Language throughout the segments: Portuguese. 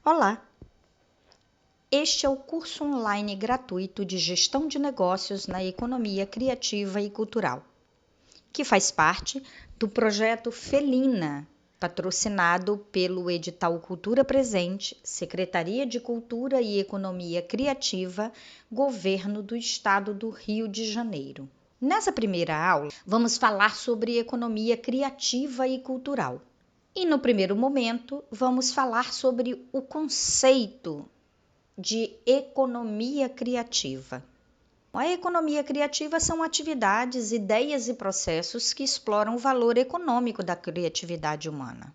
Olá! Este é o curso online gratuito de Gestão de Negócios na Economia Criativa e Cultural, que faz parte do projeto Felina, patrocinado pelo edital Cultura Presente, Secretaria de Cultura e Economia Criativa, Governo do Estado do Rio de Janeiro. Nessa primeira aula, vamos falar sobre economia criativa e cultural. E no primeiro momento, vamos falar sobre o conceito de economia criativa. A economia criativa são atividades, ideias e processos que exploram o valor econômico da criatividade humana.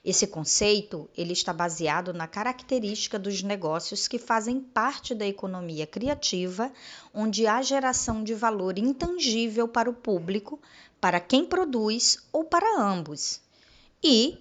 Esse conceito ele está baseado na característica dos negócios que fazem parte da economia criativa, onde há geração de valor intangível para o público, para quem produz ou para ambos, e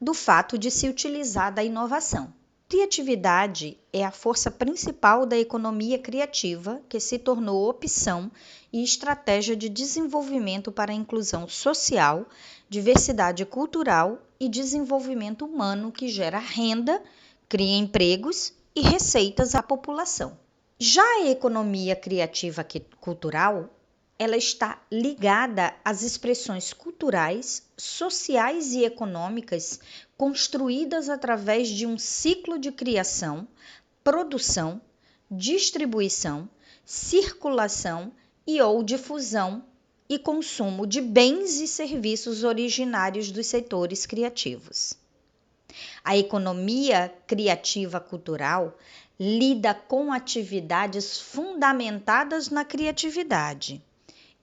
do fato de se utilizar da inovação. Criatividade é a força principal da economia criativa, que se tornou opção e estratégia de desenvolvimento para a inclusão social, diversidade cultural e desenvolvimento humano que gera renda, cria empregos e receitas à população. Já a economia criativa cultural, ela está ligada às expressões culturais, sociais e econômicas construídas através de um ciclo de criação, produção, distribuição, circulação ou difusão e consumo de bens e serviços originários dos setores criativos. A economia criativa cultural lida com atividades fundamentadas na criatividade,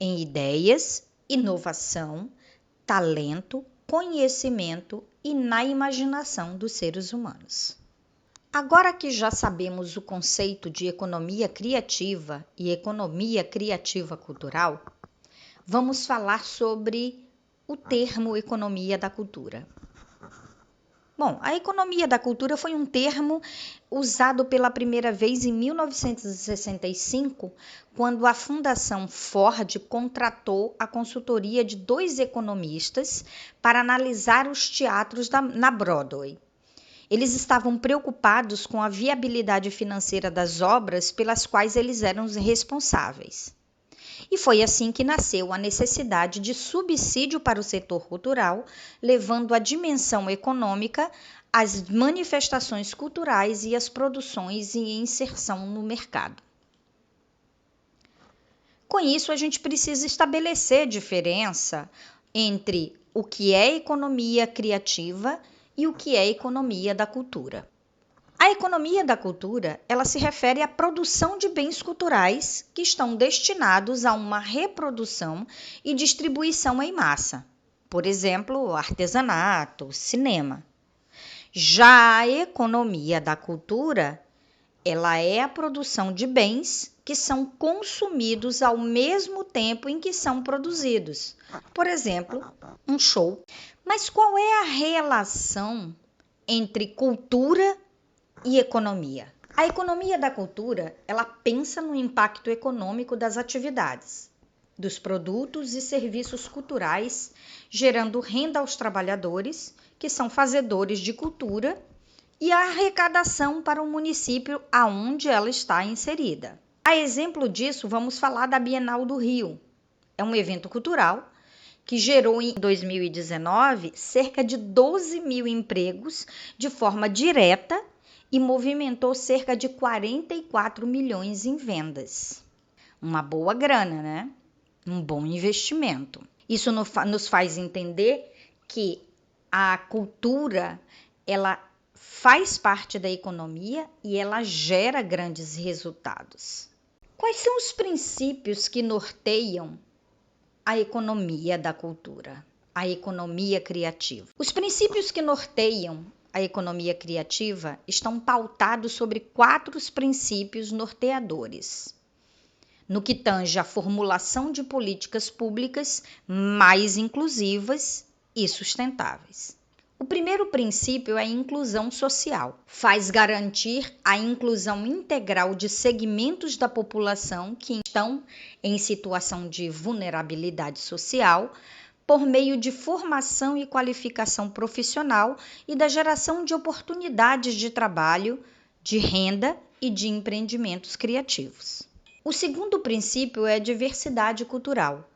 em ideias, inovação, talento, conhecimento e na imaginação dos seres humanos. Agora que já sabemos o conceito de economia criativa e economia criativa cultural, vamos falar sobre o termo economia da cultura. Bom, a economia da cultura foi um termo usado pela primeira vez em 1965, quando a Fundação Ford contratou a consultoria de 2 economistas para analisar os teatros na Broadway. Eles estavam preocupados com a viabilidade financeira das obras pelas quais eles eram responsáveis. E foi assim que nasceu a necessidade de subsídio para o setor cultural, levando a dimensão econômica às manifestações culturais e às produções e inserção no mercado. Com isso, a gente precisa estabelecer diferença entre o que é economia criativa e o que é economia da cultura. A economia da cultura, ela se refere à produção de bens culturais que estão destinados a uma reprodução e distribuição em massa. Por exemplo, artesanato, cinema. Já a economia da cultura, ela é a produção de bens que são consumidos ao mesmo tempo em que são produzidos. Por exemplo, um show. Mas qual é a relação entre cultura e economia? A economia da cultura, ela pensa no impacto econômico das atividades, dos produtos e serviços culturais, gerando renda aos trabalhadores, que são fazedores de cultura, e a arrecadação para o município aonde ela está inserida. A exemplo disso, vamos falar da Bienal do Rio. É um evento cultural que gerou em 2019 cerca de 12 mil empregos de forma direta e movimentou cerca de 44 milhões em vendas. Uma boa grana, né? Um bom investimento. Isso nos faz entender que a cultura, ela faz parte da economia e ela gera grandes resultados. Quais são os princípios que norteiam a economia da cultura, a economia criativa? Os princípios que norteiam a economia criativa estão pautados sobre 4 princípios norteadores, no que tange à formulação de políticas públicas mais inclusivas e sustentáveis. O primeiro princípio é a inclusão social. Faz garantir a inclusão integral de segmentos da população que estão em situação de vulnerabilidade social por meio de formação e qualificação profissional e da geração de oportunidades de trabalho, de renda e de empreendimentos criativos. O segundo princípio é a diversidade cultural,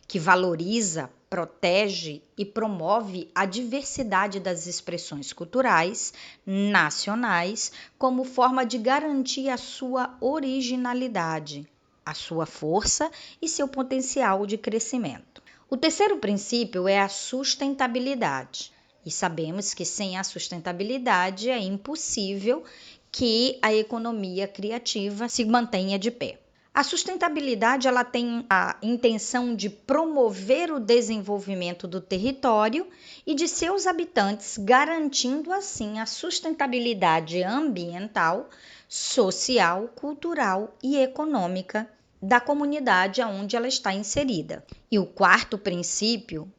que valoriza, protege e promove a diversidade das expressões culturais nacionais como forma de garantir a sua originalidade, a sua força e seu potencial de crescimento. O terceiro princípio é a sustentabilidade. E sabemos que sem a sustentabilidade é impossível que a economia criativa se mantenha de pé. A sustentabilidade ela tem a intenção de promover o desenvolvimento do território e de seus habitantes, garantindo assim a sustentabilidade ambiental, social, cultural e econômica da comunidade onde ela está inserida. E o quarto princípio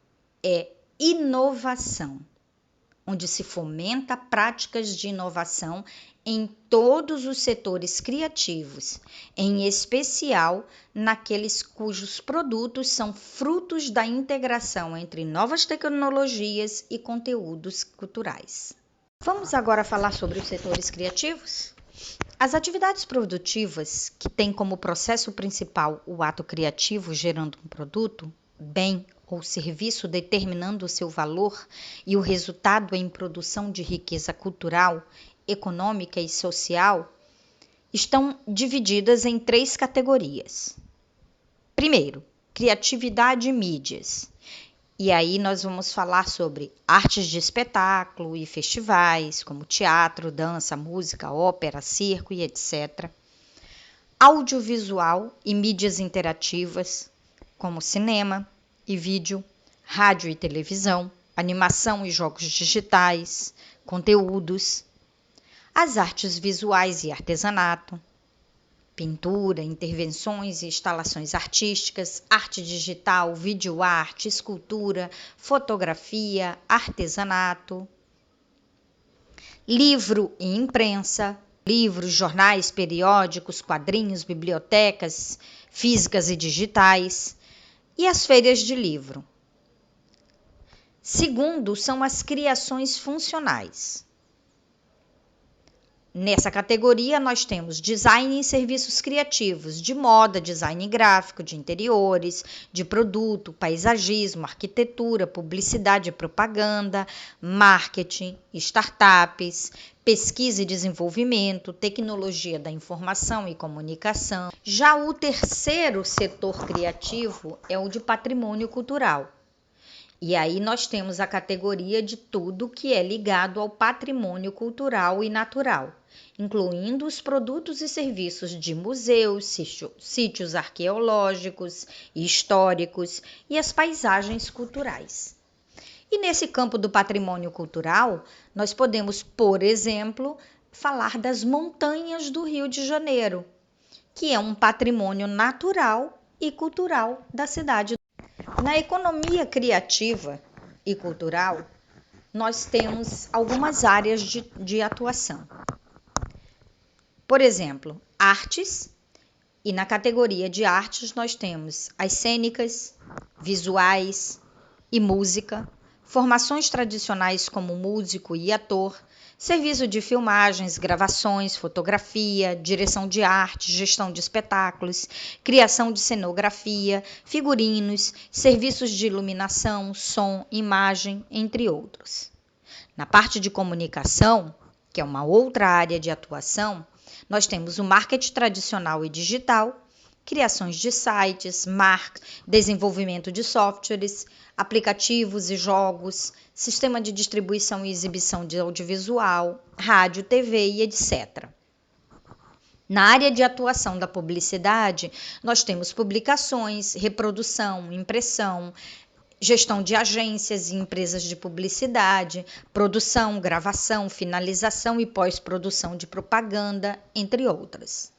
é inovação, onde se fomenta práticas de inovação em todos os setores criativos, em especial naqueles cujos produtos são frutos da integração entre novas tecnologias e conteúdos culturais. Vamos agora falar sobre os setores criativos? As atividades produtivas, que têm como processo principal o ato criativo gerando um produto, bem ou serviço determinando o seu valor e o resultado em produção de riqueza cultural, econômica e social, estão divididas em 3 categorias. Primeiro, criatividade e mídias. E aí nós vamos falar sobre artes de espetáculo e festivais, como teatro, dança, música, ópera, circo e etc. Audiovisual e mídias interativas, como cinema e vídeo, rádio e televisão, animação e jogos digitais, conteúdos, as artes visuais e artesanato, pintura, intervenções e instalações artísticas, arte digital, videoarte, escultura, fotografia, artesanato, livro e imprensa, livros, jornais, periódicos, quadrinhos, bibliotecas físicas e digitais, e as feiras de livro. Segundo, são as criações funcionais. Nessa categoria, nós temos design e serviços criativos, de moda, design gráfico, de interiores, de produto, paisagismo, arquitetura, publicidade e propaganda, marketing, startups, pesquisa e desenvolvimento, tecnologia da informação e comunicação. Já o terceiro setor criativo é o de patrimônio cultural. E aí nós temos a categoria de tudo que é ligado ao patrimônio cultural e natural, incluindo os produtos e serviços de museus, sítios arqueológicos e históricos e as paisagens culturais. E nesse campo do patrimônio cultural, nós podemos, por exemplo, falar das montanhas do Rio de Janeiro, que é um patrimônio natural e cultural da cidade. Na economia criativa e cultural, nós temos algumas áreas de atuação. Por exemplo, artes, e na categoria de artes nós temos as cênicas, visuais e música, formações tradicionais como músico e ator, serviço de filmagens, gravações, fotografia, direção de arte, gestão de espetáculos, criação de cenografia, figurinos, serviços de iluminação, som, imagem, entre outros. Na parte de comunicação, que é uma outra área de atuação, nós temos o marketing tradicional e digital, criações de sites, desenvolvimento de softwares, aplicativos e jogos, sistema de distribuição e exibição de audiovisual, rádio, TV e etc. Na área de atuação da publicidade, nós temos publicações, reprodução, impressão, gestão de agências e empresas de publicidade, produção, gravação, finalização e pós-produção de propaganda, entre outras.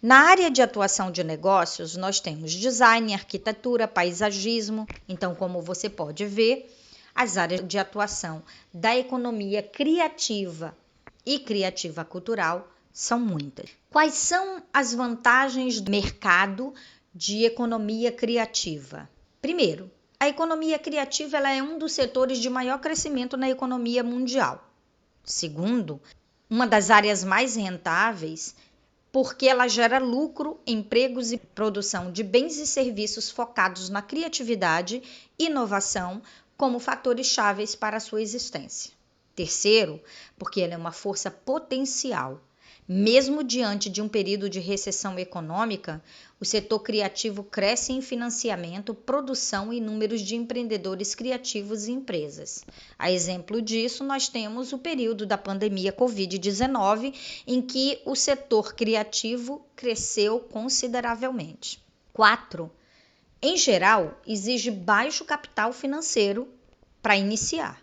Na área de atuação de negócios, nós temos design, arquitetura, paisagismo. Então, como você pode ver, as áreas de atuação da economia criativa e criativa cultural são muitas. Quais são as vantagens do mercado de economia criativa? Primeiro, A economia criativa ela é um dos setores de maior crescimento na economia mundial. Segundo, uma das áreas mais rentáveis, porque ela gera lucro, empregos e produção de bens e serviços focados na criatividade e inovação como fatores chaves para a sua existência. Terceiro, porque ela é uma força potencial. Mesmo diante de um período de recessão econômica, o setor criativo cresce em financiamento, produção e números de empreendedores criativos e empresas. A exemplo disso, nós temos o período da pandemia Covid-19, em que o setor criativo cresceu consideravelmente. 4. Em geral, exige baixo capital financeiro para iniciar.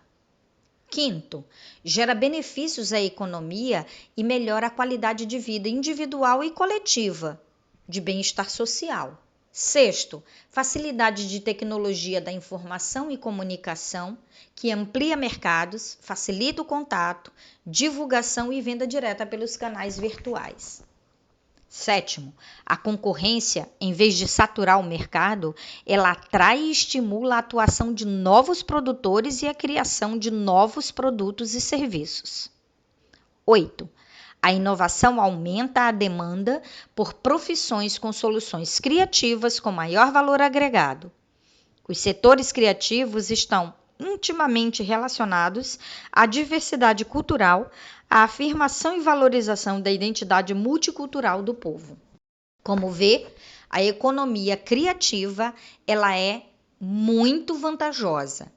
Quinto, gera benefícios à economia e melhora a qualidade de vida individual e coletiva, de bem-estar social. Sexto, facilidade de tecnologia da informação e comunicação, que amplia mercados, facilita o contato, divulgação e venda direta pelos canais virtuais. Sétimo, a concorrência, em vez de saturar o mercado, ela atrai e estimula a atuação de novos produtores e a criação de novos produtos e serviços. 8. A inovação aumenta a demanda por profissões com soluções criativas com maior valor agregado. Os setores criativos estão intimamente relacionados à diversidade cultural, à afirmação e valorização da identidade multicultural do povo. Como vê, a economia criativa ela é muito vantajosa,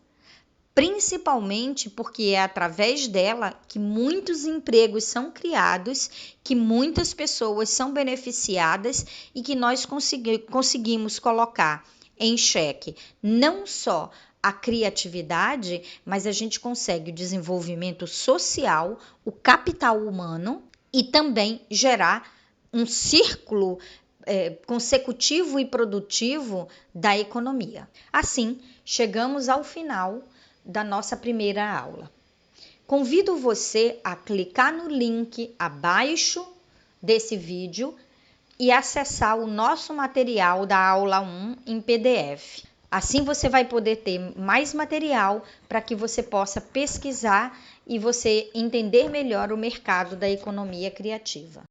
principalmente porque é através dela que muitos empregos são criados, que muitas pessoas são beneficiadas e que nós conseguimos colocar em xeque não só a criatividade, mas a gente consegue o desenvolvimento social, o capital humano e também gerar um círculo consecutivo e produtivo da economia. Assim, chegamos ao final da nossa primeira aula. Convido você a clicar no link abaixo desse vídeo e acessar o nosso material da aula 1 em PDF. Assim você vai poder ter mais material para que você possa pesquisar e você entender melhor o mercado da economia criativa.